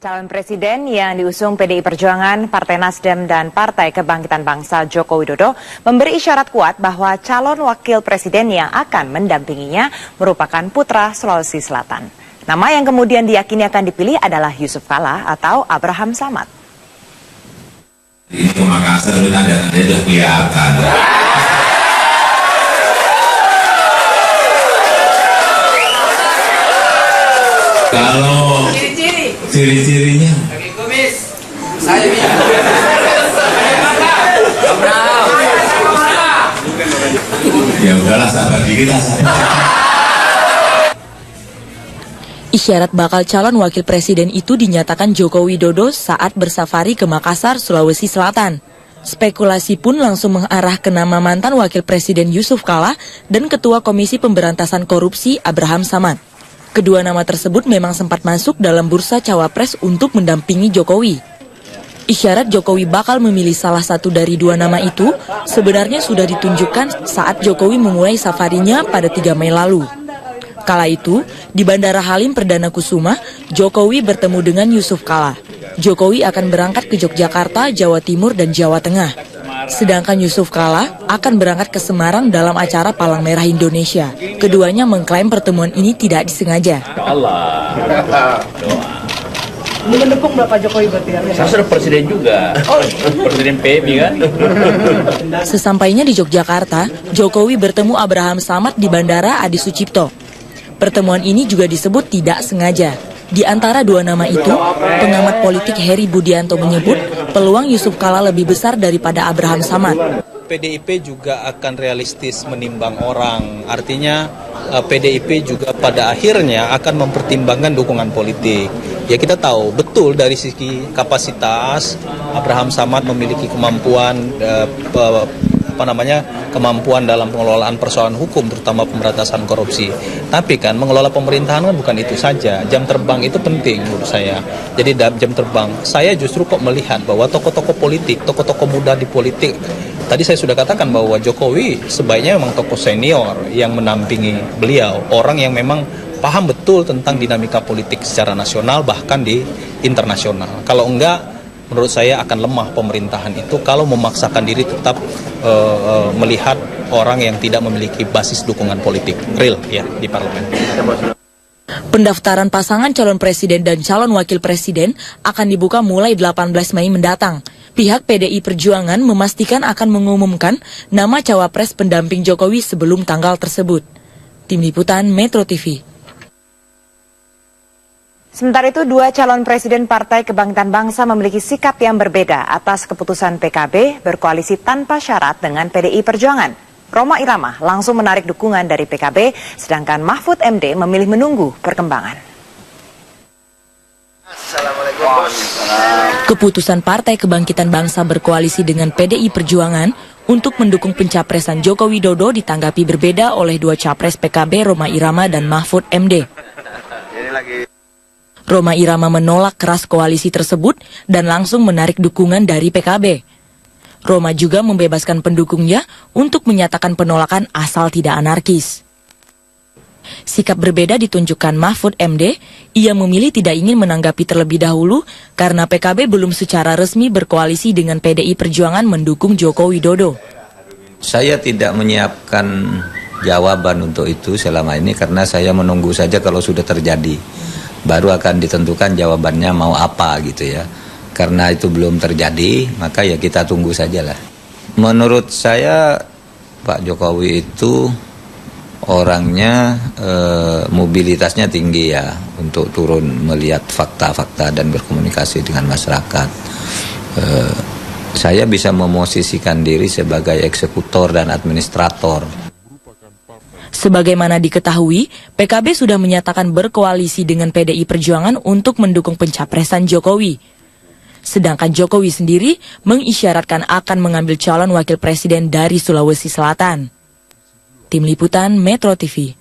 Calon presiden yang diusung PDI Perjuangan, Partai Nasdem, dan Partai Kebangkitan Bangsa Joko Widodo memberi isyarat kuat bahwa calon wakil presiden yang akan mendampinginya merupakan putra Sulawesi Selatan. Nama yang kemudian diyakini akan dipilih adalah Yusuf Kalla atau Abraham Samad. Ini Makassar ada kelihatan. Kalau ciri-cirinya pakai kumis, saya bisa. Ya udahlah, sabar dikit lah. Isyarat bakal calon wakil presiden itu dinyatakan Joko Widodo saat bersafari ke Makassar, Sulawesi Selatan. Spekulasi pun langsung mengarah ke nama mantan wakil presiden Yusuf Kalla dan Ketua Komisi Pemberantasan Korupsi Abraham Samad. Kedua nama tersebut memang sempat masuk dalam bursa cawapres untuk mendampingi Jokowi. Isyarat Jokowi bakal memilih salah satu dari dua nama itu sebenarnya sudah ditunjukkan saat Jokowi memulai safarinya pada 3 Mei lalu. Kala itu, di Bandara Halim Perdana Kusuma, Jokowi bertemu dengan Yusuf Kalla. Jokowi akan berangkat ke Yogyakarta, Jawa Timur, dan Jawa Tengah. Sedangkan Yusuf Kalla akan berangkat ke Semarang dalam acara Palang Merah Indonesia. Keduanya mengklaim pertemuan ini tidak disengaja. Allah. Ini mendukung Bapak Jokowi berarti ya? Saya sudah presiden juga. Presiden PMI kan. Sesampainya di Yogyakarta, Jokowi bertemu Abraham Samad di Bandara Adi Sucipto. Pertemuan ini juga disebut tidak sengaja. Di antara dua nama itu, pengamat politik Heri Budianto menyebut peluang Yusuf Kalla lebih besar daripada Abraham Samad. PDIP juga akan realistis menimbang orang. Artinya PDIP juga pada akhirnya akan mempertimbangkan dukungan politik. Ya kita tahu betul dari segi kapasitas Abraham Samad memiliki kemampuan kemampuan dalam pengelolaan persoalan hukum, terutama pemberantasan korupsi. Tapi kan mengelola pemerintahan kan bukan itu saja. Jam terbang itu penting menurut saya. Jadi jam terbang, saya justru kok melihat bahwa tokoh-tokoh politik, tokoh-tokoh muda di politik, tadi saya sudah katakan bahwa Jokowi sebaiknya memang tokoh senior yang menampingi beliau, orang yang memang paham betul tentang dinamika politik secara nasional bahkan di internasional. Kalau enggak, menurut saya akan lemah pemerintahan itu kalau memaksakan diri tetap melihat orang yang tidak memiliki basis dukungan politik real ya di parlemen. Pendaftaran pasangan calon presiden dan calon wakil presiden akan dibuka mulai 18 Mei mendatang. Pihak PDI Perjuangan memastikan akan mengumumkan nama cawapres pendamping Jokowi sebelum tanggal tersebut. Tim Liputan Metro TV. Sementara itu, dua calon presiden Partai Kebangkitan Bangsa memiliki sikap yang berbeda atas keputusan PKB berkoalisi tanpa syarat dengan PDI Perjuangan. Rhoma Irama langsung menarik dukungan dari PKB, sedangkan Mahfud MD memilih menunggu perkembangan. Keputusan Partai Kebangkitan Bangsa berkoalisi dengan PDI Perjuangan untuk mendukung pencapresan Joko Widodo ditanggapi berbeda oleh dua capres PKB Rhoma Irama dan Mahfud MD. Rhoma Irama menolak keras koalisi tersebut dan langsung menarik dukungan dari PKB. Rhoma juga membebaskan pendukungnya untuk menyatakan penolakan asal tidak anarkis. Sikap berbeda ditunjukkan Mahfud MD, ia memilih tidak ingin menanggapi terlebih dahulu karena PKB belum secara resmi berkoalisi dengan PDI Perjuangan mendukung Joko Widodo. Saya tidak menyiapkan jawaban untuk itu selama ini karena saya menunggu saja kalau sudah terjadi. Baru akan ditentukan jawabannya mau apa gitu ya. Karena itu belum terjadi, maka ya kita tunggu sajalah. Menurut saya Pak Jokowi itu orangnya mobilitasnya tinggi ya untuk turun melihat fakta-fakta dan berkomunikasi dengan masyarakat. Saya bisa memosisikan diri sebagai eksekutor dan administrator. Sebagaimana diketahui, PKB sudah menyatakan berkoalisi dengan PDI Perjuangan untuk mendukung pencapresan Jokowi. Sedangkan Jokowi sendiri mengisyaratkan akan mengambil calon wakil presiden dari Sulawesi Selatan. Tim Liputan Metro TV.